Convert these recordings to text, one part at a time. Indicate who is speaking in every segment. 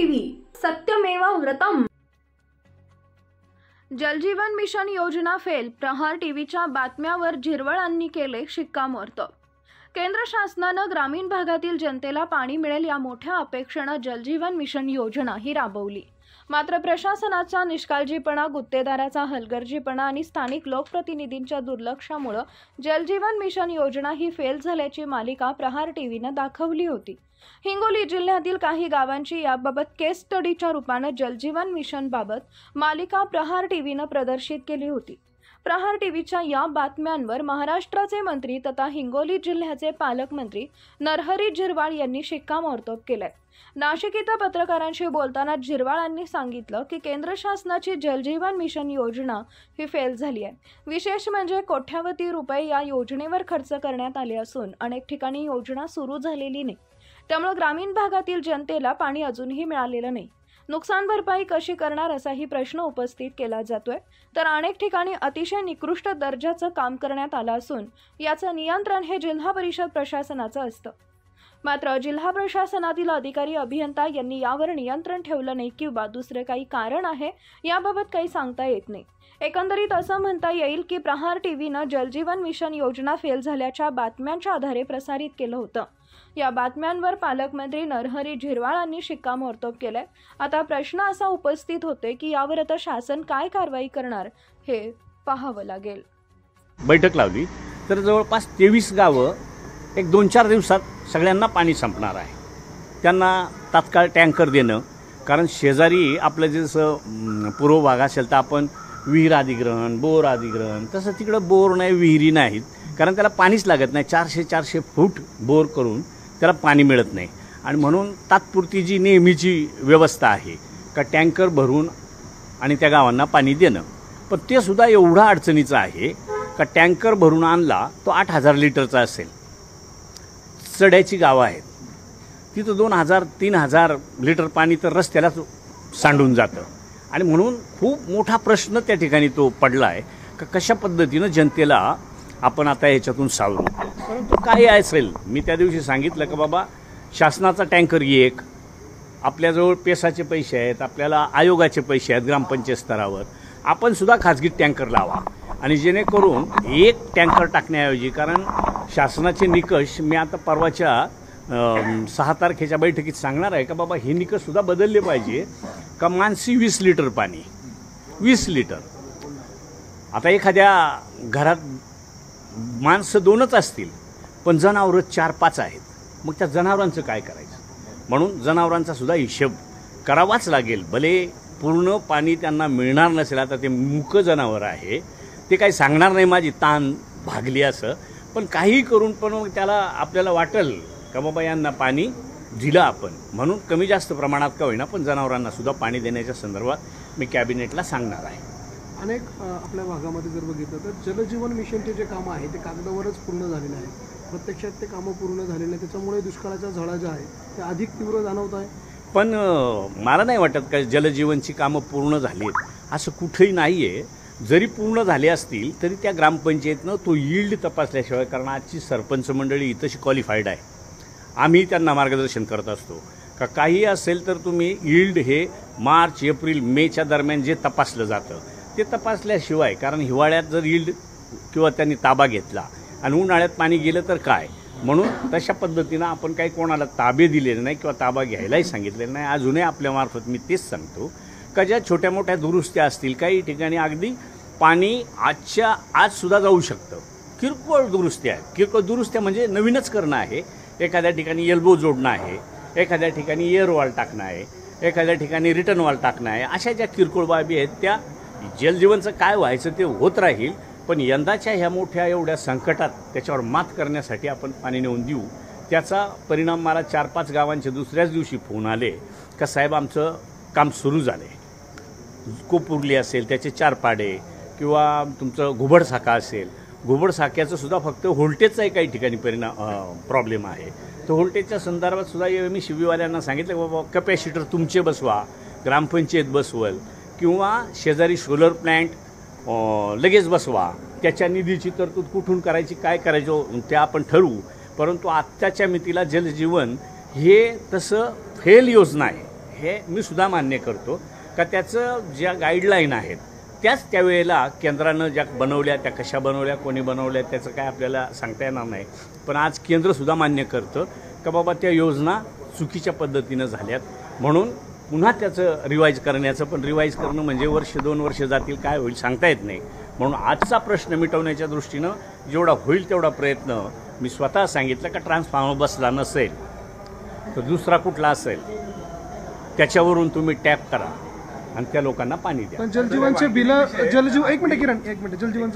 Speaker 1: TV सत्यमेव व्रतम। जलजीवन mission योजना fail, प्रहार टीव्हीच्या बातम्यावर झिरवळांनी केले शिक्कामोर्तब। केंद्र शासनाने ग्रामीण भागातील जनतेला पाणी मिळेल या मोठ्या अपेक्षेने जलजीवन मिशन योजना ही राबवली। मात्र प्रशासनाचा निष्काळजीपणा, गुत्तेदाराचा हलगर्जीपणा आणि स्थानिक लोकप्रतिनिधींच्या दुर्लक्षामुळे जलजीवन मिशन योजना ही फेल झाल्याची मालिका प्रहार टीव्हीने दाखवली होती। हिंगोली जिल्ह्यातील काही गावांची याबाबत केस स्टडीच्या रूपाने जलजीवन मिशन बाबत मालिका प्रहार टीव्हीने प्रदर्शित केली होती। प्रहार टीव्हीच्या या बातम्यांवर महाराष्ट्राचे मंत्री तथा हिंगोली जिल्ह्याचे पालकमंत्री नरहरी झिरवाळ यांनी शिक्कामोर्तब केले। नाशिक इथं पत्रकारांशी बोलताना झिरवाळांनी सांगितलं की केंद्र शासनाची जलजीवन मिशन योजना ही फेल झाली आहे। विशेष म्हणजे कोट्यावधी रुपये या योजनेवर खर्च करण्यात आले असून अनेक ठिकाणी योजना सुरू झालेली नाही, त्यामुळे ग्रामीण भागातील जनतेला पाणी अजूनही मिळालेलं नाही। नुकसान भरपाई कशी करणार असाही प्रश्न उपस्थित केला जातोय, तर अनेक ठिकाणी अतिशय निकृष्ट दर्जाचं काम करण्यात आलं असून याचं नियंत्रण हे जिल्हा परिषद प्रशासनाचं असतं। मात्र जिल्हा प्रशासनातील अधिकारी अभियंता यांनी यावर नियंत्रण ठेवलं नाही किंवा दुसरे काही कारण आहे याबाबत काही सांगता येत नाही। एकंदरीत असं म्हणता येईल की प्रहार टीव्हीनं जलजीवन मिशन योजना फेल झाल्याच्या बातम्यांच्या आधारे प्रसारित केलं होतं। या बातम्यांवर पालकमंत्री नरहरी झिरवाळांनी शिक्कामोर्तब केले। आता प्रश्न असा उपस्थित होते की यावर आता शासन काय कारवाई करणार हे पाहावं लागेल।
Speaker 2: बैठक लावली तर जवळपास 23 गावं एक 2-4 दिवसात सगळ्यांना पाणी संपणार आहे। त्यांना तात्काळ टँकर देणं, कारण शेजारी आपलं जसं पूर्व भाग असेल तर आपण विहीर अधिग्रहण, बोर अधिग्रहण, तसं तिकडं बोर नाही, विहिरी नाहीत, कारण त्याला पाणीच लागत नाही। 400-400 फूट बोर करून त्याला पाणी मिळत नाही आणि म्हणून तात्पुरती जी नेहमीची व्यवस्था आहे का टँकर भरून आणि त्या गावांना पाणी देणं, पण ते सुद्धा एवढा अडचणीचं आहे का टँकर भरून आणला तो 8000 लिटरचा असेल। चढ्याची गावं आहेत तिथं 2000-3000 लिटर पाणी तर रस्त्यालाच सांडून जातं आणि म्हणून खूप मोठा प्रश्न त्या ठिकाणी तो पडला आहे का कशा पद्धतीनं जनतेला आपण आता याच्यातून सावरू। परंतु काय असेल, मी त्या दिवशी सांगितलं का बाबा शासनाचा टँकर एक, आपल्याजवळ पेसाचे पैसे आहेत, आपल्याला आयोगाचे पैसे आहेत ग्रामपंचायत स्तरावर, आपण सुद्धा खाजगी टँकर लावा आणि जेणेकरून एक टँकर टाकण्याऐवजी, कारण शासनाचे निकष मी आता परवाच्या 6 तारखेच्या बैठकीत सांगणार आहे का बाबा हे निकषसुद्धा बदलले पाहिजे का माणसी 20 लिटर पाणी, 20 लिटर। आता एखाद्या घरात माणसं 2च असतील पण जनावरं 4-5 आहेत, मग त्या जनावरांचं काय करायचं? म्हणून जनावरांचा सुद्धा हिशोब करावाच लागेल। भले पूर्ण पाणी त्यांना मिळणार नसेल, आता ते मुकं जनावर आहे, ते काही सांगणार नाही माझी ताण भागली असं, पण काही करून पण मग त्याला आपल्याला वाटेल का बाबा यांना पाणी दिलं आपण, म्हणून कमी जास्त प्रमाणात का होईना पण जनावरांना सुद्धा पाणी देण्याच्या संदर्भात मी कॅबिनेटला सांगणार आहे।
Speaker 3: अनेक आपल्या भागामध्ये जर बघितलं तर जलजीवन मिशनचे जे कामं आहे ते कागदावरच पूर्ण झालेलं आहे, प्रत्यक्षात ते कामं पूर्ण झालेलं आहे, त्याच्यामुळे दुष्काळाच्या झळा ज्या आहे ते अधिक तीव्र जाणवत आहे।
Speaker 2: पण मला नाही वाटत का जलजीवनची कामं पूर्ण झाली आहेत असं कुठेही नाही आहे। जरी पूर्ण झाले असतील तरी त्या ग्रामपंचायतनं तो यील्ड तपासल्याशिवाय, कारण आजची सरपंच मंडळी इतशी क्वालिफाईड आहे, आम्ही त्यांना मार्गदर्शन करत असतो का काही असेल तर तुम्ही यील्ड हे मार्च, एप्रिल, मेच्या दरम्यान जे तपासलं जातं ते तपासल्याशिवाय, कारण हिवाळ्यात जर यील्ड किंवा त्यांनी ताबा घेतला आणि उन्हाळ्यात पाणी गेलं तर काय, म्हणून तशा पद्धतीनं आपण काही कोणाला ताबे दिलेले नाही किंवा ताबा घ्यायलाही सांगितलेलं नाही। अजूनही आपल्यामार्फत मी तेच सांगतो का ज्या छोट्या मोठ्या दुरुस्त्या असतील, काही ठिकाणी अगदी पाणी आजच्या आजसुद्धा जाऊ शकतं, किरकोळ दुरुस्त्या आहेत। किरकोळ दुरुस्त्या म्हणजे नवीनच करणं आहे, एखाद्या ठिकाणी एल्बो जोडणं आहे, एखाद्या ठिकाणी एअर वॉल टाकणं आहे, एखाद्या ठिकाणी रिटर्न वॉल टाकणं आहे, अशा ज्या किरकोळ बाबी आहेत त्या जलजीवनचं काय व्हायचं ते होत राहील। पण यंदाच्या ह्या मोठ्या एवढ्या संकटात त्याच्यावर मात करण्यासाठी आपण पाणी नेऊन देऊ। त्याचा परिणाम मला 4-5 गावांचे दुसऱ्याच दिवशी फोन आले का साहेब आमचं काम सुरू झालं आहे, कोपुर्ली असेल त्याचे 4 पाडे किंवा तुमचं घुबडसाका असेल, घुबडसाक्याचं सुद्धा फक्त व्होल्टेजचाही काही ठिकाणी प्रॉब्लेम आहे, तर व्होल्टेजच्या संदर्भात सुद्धा मी शिवीवाल्यांना सांगितलं की बाबा कॅपॅसिटर तुमचे बसवा, ग्रामपंचायत बसवल किंवा शेजारी सोलर प्लॅन्ट लगेच बसवा, त्याच्या निधीची तरतूद कुठून करायची, काय करायचं ते आपण ठरवू। परंतु आत्ताच्या मितीला जलजीवन हे तसं फेल योजना आहे, हे मी सुद्धा मान्य करतो का त्याचं ज्या गाईडलाईन आहेत त्याच त्यावेळेला केंद्रानं ज्या बनवल्या त्या कशा बनवल्या कोणी बनवल्या त्याचं काय आपल्याला सांगता येणार नाही. पण आज केंद्रसुद्धा मान्य करतं का बाबा त्या योजना चुकीच्या पद्धतीनं झाल्यात म्हणून पुन्हा त्याचं रिवाईज करण्याचं. पण रिवाईज करणं म्हणजे वर्ष 2 वर्ष जातील काय होईल सांगता येत नाही. म्हणून आजचा प्रश्न मिटवण्याच्या दृष्टीनं जेवढा होईल तेवढा प्रयत्न मी स्वतः सांगितलं का ट्रान्सफॉर्मर बसला नसेल तर दुसरा कुठला असेल त्याच्यावरून तुम्ही टॅप करा आणि त्या लोकांना पाणी द्या.
Speaker 3: पण जलजीवनचे बिलं एक मिनिट किरण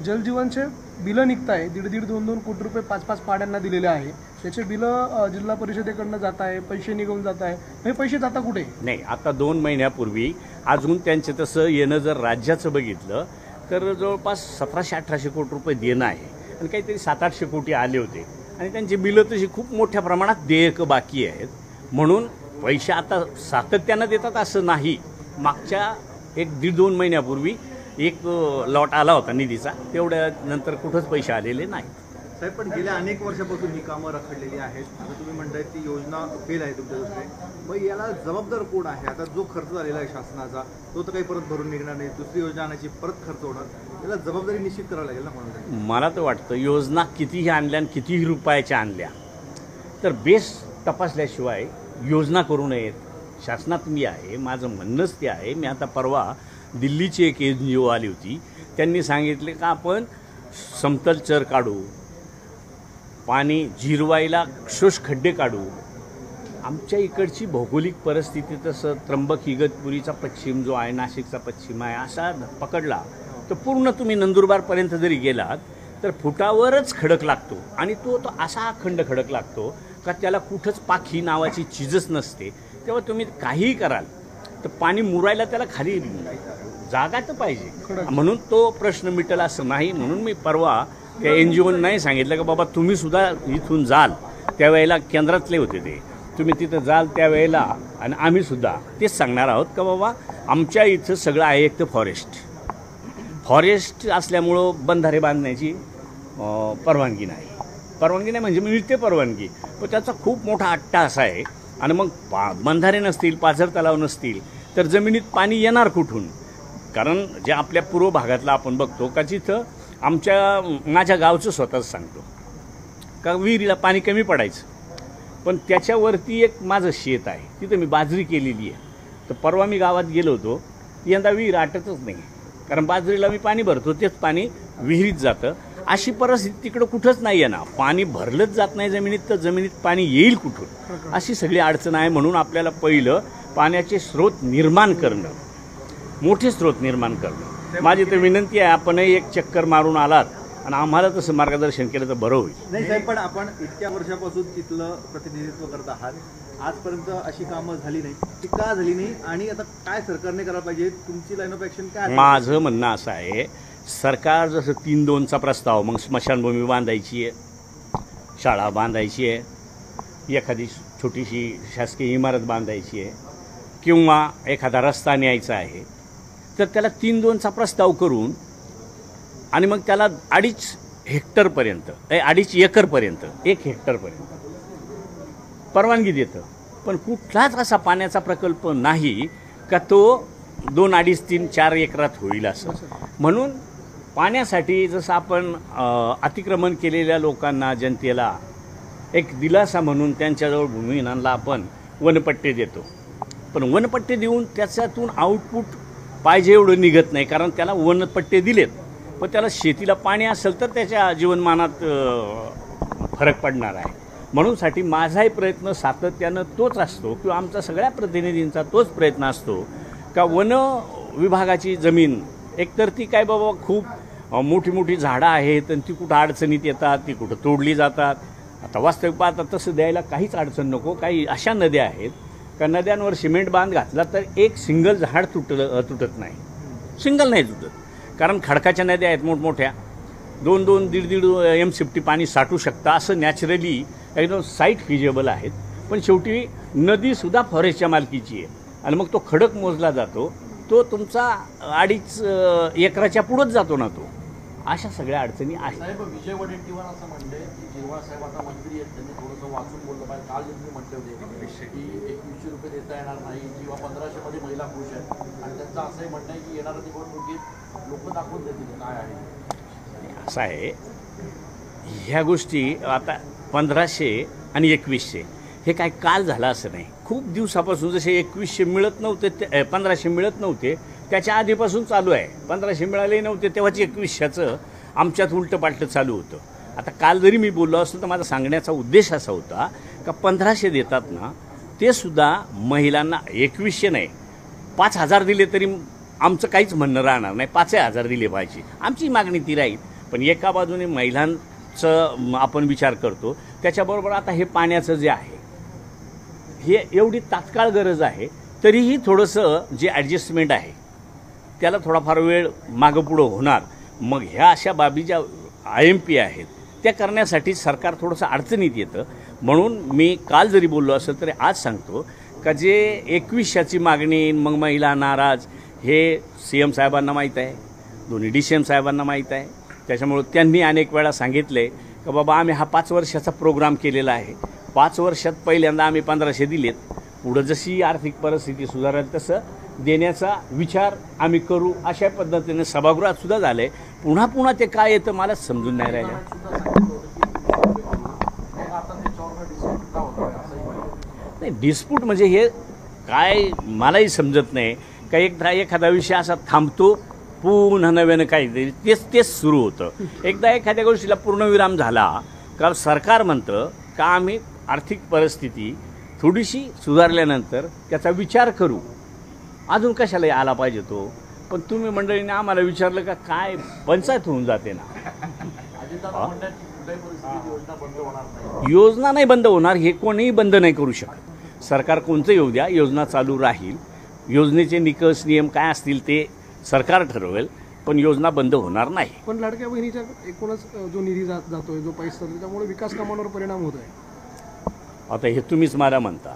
Speaker 3: जलजीवनचे बिलं निघत आहे 1.5-2 कोटी रुपये 5-5 पाड्यांना दिलेले आहे. त्याचे बिलं जिल्हा परिषदेकडनं जात आहे, पैसे निघून जात आहे. हे पैसे जाता कुठे?
Speaker 2: नाही, आता 2 महिन्यापूर्वी अजून त्यांचे तसं येणं जर राज्याचं बघितलं तर जवळपास 1700-1800 कोटी रुपये देणं आहे आणि काहीतरी 700-800 कोटी आले होते आणि त्यांची बिलं तशी खूप मोठ्या प्रमाणात देयकं बाकी आहेत. म्हणून पैसे आता सातत्यानं देतात असं नाही. मागच्या 1-2 महिन्यापूर्वी एक लॉट आला होता निधीचा, तेवढ्या नंतर कुठंच पैसे आलेले नाही.
Speaker 4: साहेब, पण गेल्या अनेक वर्षापासून ही कामं रखडलेली आहेत. आता तुम्ही म्हणताय ती योजना फेल आहे तुमच्या दृष्टीने, मग याला जबाबदार कोण आहे? आता जो खर्च झालेला आहे शासनाचा तो तर काही परत भरून निघणार नाही, दुसरी योजना आणायची परत खर्च होणार, याला जबाबदारी निश्चित करावी लागेल ना. म्हणून
Speaker 2: मला तर वाटतं योजना कितीही आणल्या आणि कितीही रुपयाच्या आणल्या तर बेस तपासल्याशिवाय योजना करू नयेत. शासनात मी आहे, माझं म्हणणंच ते आहे. मी आता परवा दिल्लीची एक NGO आली होती, त्यांनी सांगितले का आपण समतल चर काढू, पाणी जिरवायला शोष खड्डे काढू. आमच्या इकडची भौगोलिक परिस्थिती तसं त्र्यंबक इगतपुरीचा पश्चिम जो आहे, नाशिकचा पश्चिम आहे, असा पकडला तर पूर्ण तुम्ही नंदुरबारपर्यंत जरी गेलात तर फुटावरच खडक लागतो आणि तो असा अखंड खडक लागतो का त्याला कुठंच पाखी नावाची चीजच नसते. तेव्हा तुम्ही काहीही कराल तर पाणी मुरायला त्याला खाली जागा तर पाहिजे. म्हणून तो प्रश्न मिटेल असं नाही. म्हणून मी परवा त्या NGO नाही सांगितलं की बाबा तुम्ही सुद्धा इथून जाल, त्यावेळेला केंद्रातले होते ते, तुम्ही तिथं जाल त्यावेळेला आणि आम्ही सुद्धा तेच सांगणार आहोत का बाबा आमच्या इथं सगळं आहे. एक तर फॉरेस्ट असल्यामुळं बंधारे बांधण्याची परवानगी नाही म्हणजे मिळते परवानगी, पण त्याचा खूप मोठा अट्टा असा आहे. आणि मग बंधारे नसतील, पाझर तलाव नसतील तर जमिनीत पाणी येणार कुठून? कारण जे आपल्या पूर्व भागातला आपण बघतो का जिथं माझ्या गावचं स्वतःच सांगतो का विहिरीला पाणी कमी पडायचं, पण त्याच्यावरती एक माझं शेत आहे, तिथं मी बाजरी केलेली आहे. तर परवा मी गावात गेलो होतो, यंदा विहीर आटतच नाही कारण बाजरीला मी पाणी भरतो तेच पाणी विहिरीत जातं. अशी परिस्थिती तिकडं कुठंच नाही आहे ना. पाणी भरलंच जात नाही जमिनीत तर जमिनीत पाणी येईल कुठून? अशी सगळी अडचण आहे. म्हणून आपल्याला पहिलं पाण्याचे स्रोत निर्माण करणं, मोठे स्रोत निर्माण करणं. माझी तर विनंती आहे आपणही एक चक्कर मारून आलात आणि आम्हाला तसं मार्गदर्शन केलं तर बरं होईल.
Speaker 4: नाही साहेब, पण आपण इतक्या वर्षापासून तिथलं प्रतिनिधित्व करत आहात, आजपर्यंत अशी कामं झाली नाही, ती का झाली नाही आणि आता काय सरकारने करायला पाहिजे? तुमची लाईन ऑफ ॲक्शन काय?
Speaker 2: माझं म्हणणं असं आहे, सरकार जसं 3-2चा प्रस्ताव, मग स्मशानभूमी बांधायची आहे, शाळा बांधायची आहे, एखादी छोटीशी शासकीय इमारत बांधायची आहे किंवा एखादा रस्ता न्यायचा आहे तर त्याला 3-2चा प्रस्ताव करून आणि मग त्याला 2.5 हेक्टरपर्यंत 2.5 एकरपर्यंत 1 हेक्टरपर्यंत परवानगी देतं. पण कुठलाच असा पाण्याचा प्रकल्प नाही का तो 2, 2.5, 3, 4 एकरात होईल असं. म्हणून पाण्यासाठी जसं आपण अतिक्रमण केलेल्या लोकांना, जनतेला एक दिलासा म्हणून त्यांच्याजवळ भूमिहीनांना आपण वनपट्टे देतो, पण वनपट्टे देऊन त्याच्यातून आउटपुट पाहिजे एवढं निघत नाही. कारण त्याला वनपट्टे दिलेत पण त्याला शेतीला पाणी असेल तर त्याच्या जीवनमानात फरक पडणार आहे. म्हणूनसाठी माझाही प्रयत्न सातत्यानं तोच असतो किंवा आमचा सगळ्या प्रतिनिधींचा तोच प्रयत्न असतो का वन विभागाची जमीन एकतर ती काय बाबा खूप मोठी मोठी झाडं आहेत आणि ती कुठं अडचणीत येतात, ती कुठं तोडली जातात. आता वास्तविक पाहता तसं द्यायला काहीच अडचण नको. काही अशा नद्या आहेत का नद्यांवर सिमेंट बांध घातला तर एक सिंगल झाड तुटत नाही, सिंगल नाही तुटत. कारण खडकाच्या नद्या आहेत मोठमोठ्या, 2-2, 1.5 MCFT पाणी साठू शकतं असं नॅचरली एकदम साईट फिजेबल आहेत. पण शेवटी नदीसुद्धा फॉरेस्टच्या मालकीची आहे आणि मग तो खडक मोजला जातो, तो तुमचा 2.5 एकराच्या पुढंच जातो ना तो. अशा सगळ्या अडचणी आहेत.
Speaker 5: साहेब, विजय वडेट्टीवार असं म्हणले की जिरवाळ साहेब आता मंत्री आहेत, त्यांनी थोडंसं वाचून बोललं पाहिजे. काल तुम्ही म्हटले होते की 2100 रुपये देता येणार नाही किंवा 1500 मध्ये महिला खुश आहेत, आणि त्यांचं असंही म्हणणं आहे की येणाऱ्या निवडणुकीत लोक दाखवून देतील काय आहे.
Speaker 2: असं आहे, ह्या गोष्टी आता 1500 आणि 2100 हे काय काल झालं असं नाही. खूप दिवसापासून जसे 2100 मिळत नव्हते, 1500 मिळत नव्हते त्याच्या आधीपासून चालू आहे. 1500 मिळाले नव्हते तेव्हाच 2100चं आमच्यात उलटं चालू होतं. आता काल जरी मी बोललो असतो तर माझा सांगण्याचा उद्देश असा होता का 1500 देतात ना, ते सुद्धा महिलांना 2100 नाही 5000 दिले तरी आमचं काहीच म्हणणं राहणार नाही. 5000 दिले पाहिजे, आमची मागणी ती राहील. पण एका बाजूने महिलांचं आपण विचार करतो, त्याच्याबरोबर आता हे पाण्याचं जे आहे हे एवढी तात्काळ गरज आहे, तरीही थोडंसं जे ॲडजस्टमेंट आहे त्याला थोडाफार वेळ मागं पुढं होणार. मग ह्या अशा बाबी ज्या IMP आहेत त्या करण्यासाठी सरकार थोडंसं अडचणीत येतं. म्हणून मी काल जरी बोललो असेल तरी आज सांगतो का जे 2100ची मागणी मग महिला नाराज हे CM साहेबांना माहीत आहे, दोन्ही DCM साहेबांना माहीत आहे. त्याच्यामुळं त्यांनी अनेक वेळा सांगितले का बाबा आम्ही हा 5 वर्षाचा प्रोग्राम केलेला आहे, 5 वर्षात पहिल्यांदा आम्ही 1500 दिलेत, पुढं जशी आर्थिक परिस्थिती सुधारेल तसं देण्याचा विचार आम्ही करू. अशा पद्धतीने सभागृहात सुद्धा झालं आहे. पुन्हा ते काय येतं मला समजून नाही राहिलं. नाही, डिस्प्यूट म्हणजे हे काय मलाही समजत नाही का एखादा विषय असा थांबतो, पुन्हा नव्यानं काहीतरी तेच सुरू होतं. एकदा एखाद्या गोष्टीला पूर्णविराम झाला का सरकार म्हणतं का आम्ही आर्थिक परिस्थिती थोडीशी सुधारल्यानंतर त्याचा विचार करू. अजून कशाला आला पाहिजे तो. पण तुम्ही मंडळीने आम्हाला विचारलं का काय पंचायत होऊन जाते ना. योजना नाही बंद होणार, हे कोणीही बंद नाही करू शकत. सरकार कोणतं येऊ द्या, योजना चालू राहील. योजनेचे निकष नियम काय असतील ते सरकार ठरवेल, पण योजना बंद होणार नाही.
Speaker 3: पण लाडक्या बहिणीच्या एकूणच जो निधी जातोय, जो पैसा जातो, त्यामुळे विकास कामांवर परिणाम होत आहे.
Speaker 2: आता हे तुम्हीच मला म्हणता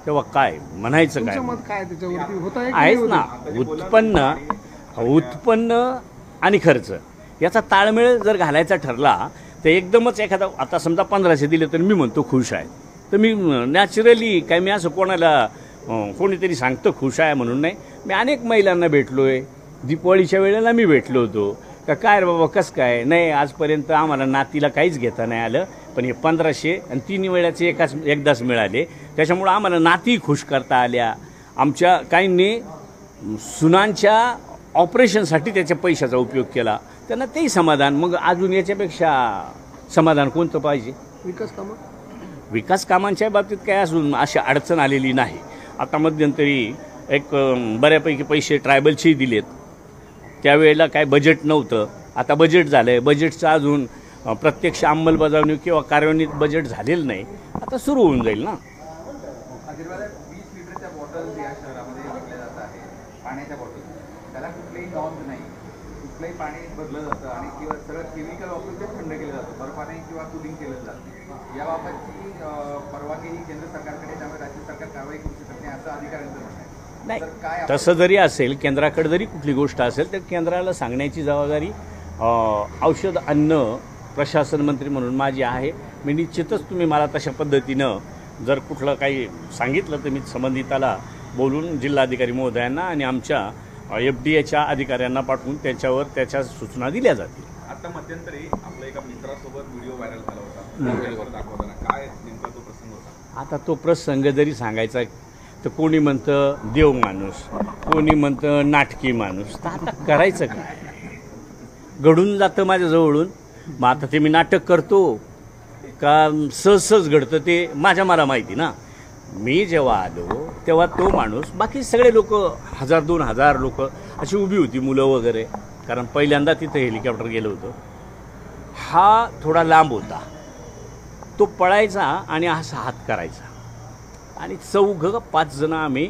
Speaker 2: तेव्हा काय म्हणायचं काय
Speaker 3: मत काय त्याच्यावरती होत
Speaker 2: आहेच ना. उत्पन्न आणि खर्च याचा ताळमेळ जर घालायचा ठरला तर एकदमच एखादा आता समजा 1500 दिले तर मी म्हणतो खुश आहे, तर मी नॅचरली काय मी असं कोणीतरी सांगतं खुश आहे म्हणून नाही. मी अनेक महिलांना भेटलो आहे, दीपावलीच्या वेळेला मी भेटलो होतो का काय रे बाबा कसं काय नाही, आजपर्यंत आम्हाला नातीला काहीच घेता नाही आलं, पण हे 1500 आणि 3 वेळाचे एकदाच मिळाले, त्याच्यामुळं आम्हाला नाती खुश करता आल्या. आमच्या काहींनी सुनांच्या ऑपरेशनसाठी त्याच्या पैशाचा उपयोग केला, त्यांना तेही समाधान. मग अजून याच्यापेक्षा समाधान कोणतं पाहिजे. विकास कामांच्या बाबतीत काय अजून अशी अडचण आलेली नाही. आता मध्यंतरी एक बऱ्यापैकी पैसे ट्रायबलचेही दिलेत. त्यावेळेला काय बजेट नव्हतं, आता बजेट झालं आहे. बजेटचं अजून प्रत्यक्ष अंमलबजावणी किंवा कार्यान्वित बजेट झालेलं नाही, आता सुरू होऊन जाईल ना.
Speaker 6: 20 लिटरच्या बॉटल या शहरामध्ये विकल्या जात आहे, पाण्याच्या बॉटल, त्याला कुठलेही नॉर्म नाही, कुठलंही पाणी भरलं जातं आणि किंवा सगळं केमिकल वापरून ते थंड केलं जातं, बर्फाने किंवा कुलिंग केलं जातं. याबाबतची परवानगी ही केंद्र सरकारकडे, त्यामुळे राज्य सरकार कारवाई करू शकत नाही असं अधिकाऱ्यांचं म्हणणं आहे.
Speaker 2: नाही, तसं जरी असेल, केंद्राकडे जरी कुठली गोष्ट असेल तर केंद्राला सांगण्याची जबाबदारी औषध अन्न प्रशासन मंत्री म्हणून माझी आहे. मी निश्चितच तुम्ही मला तशा पद्धतीनं जर कुठलं काही सांगितलं तर मी संबंधिताला बोलून जिल्हाधिकारी महोदयांना आणि आमच्या FDA अधिकाऱ्यांना पाठवून त्याच्या सूचना दिल्या जातील.
Speaker 7: आता मध्यंतरी आपल्या एका मित्रासोबत व्हिडिओ व्हायरल झाला होता, दाखवताना काय नेमका तो प्रसंग होता.
Speaker 2: आता तो प्रसंग जरी सांगायचा तर कोणी म्हणतं देव माणूस, कोणी म्हणतं नाटकी माणूस, तर आता करायचं काय. घडून जातं माझ्याजवळून, मग आता ते मी नाटक करतो का सहज घडतं ते मला माहिती ना. मी जेव्हा आलो तेव्हा तो माणूस, बाकी सगळे लोक 1000-2000 लोक अशी उभी होती, मुलं वगैरे, कारण पहिल्यांदा तिथं हेलिकॉप्टर गेलं होतं. हा थोडा लांब होता, तो पळायचा आणि असा हात करायचा आणि 4-5 जण आम्ही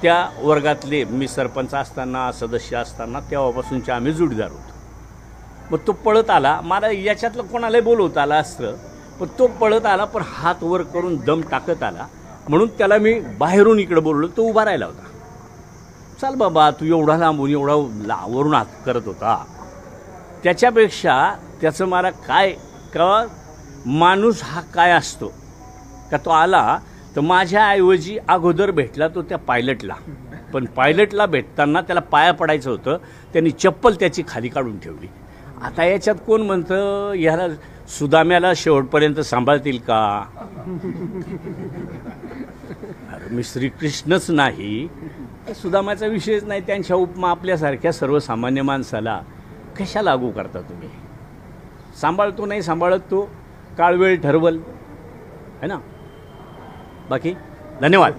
Speaker 2: त्या वर्गातले, मी सरपंच असताना सदस्य असताना तेव्हापासूनचे आम्ही जोडीदार होतो. मग तो पळत आला, मला याच्यातलं कोणालाही बोलवता आलं असतं, पण तो पळत आला, पण हात वर करून दम टाकत आला, म्हणून त्याला मी बाहेरून इकडे बोललो. तो उभा राहिला होता. चाल बाबा, तू एवढा लांबून एवढा वरून हात करत होता, त्याच्यापेक्षा त्याचं मला काय का माणूस हा काय असतो का तो आला तर माझ्याऐवजी अगोदर भेटला तो त्या पायलटला, पण पायलटला भेटताना त्याला पाया पडायचं होतं, त्यांनी चप्पल त्याची खाली काढून ठेवली. आता याच्यात कोण म्हणतं ह्याला सुदाम्याला शेवटपर्यंत सांभाळतील का? अरे मी श्रीकृष्णच नाही, सुदामाचा विषयच नाही. त्यांच्या उपमा आपल्यासारख्या सर्वसामान्य माणसाला कशा लागू करता तुम्ही? सांभाळतो नाही सांभाळत तो काळवेळ ठरवल है ना. बाकी धन्यवाद.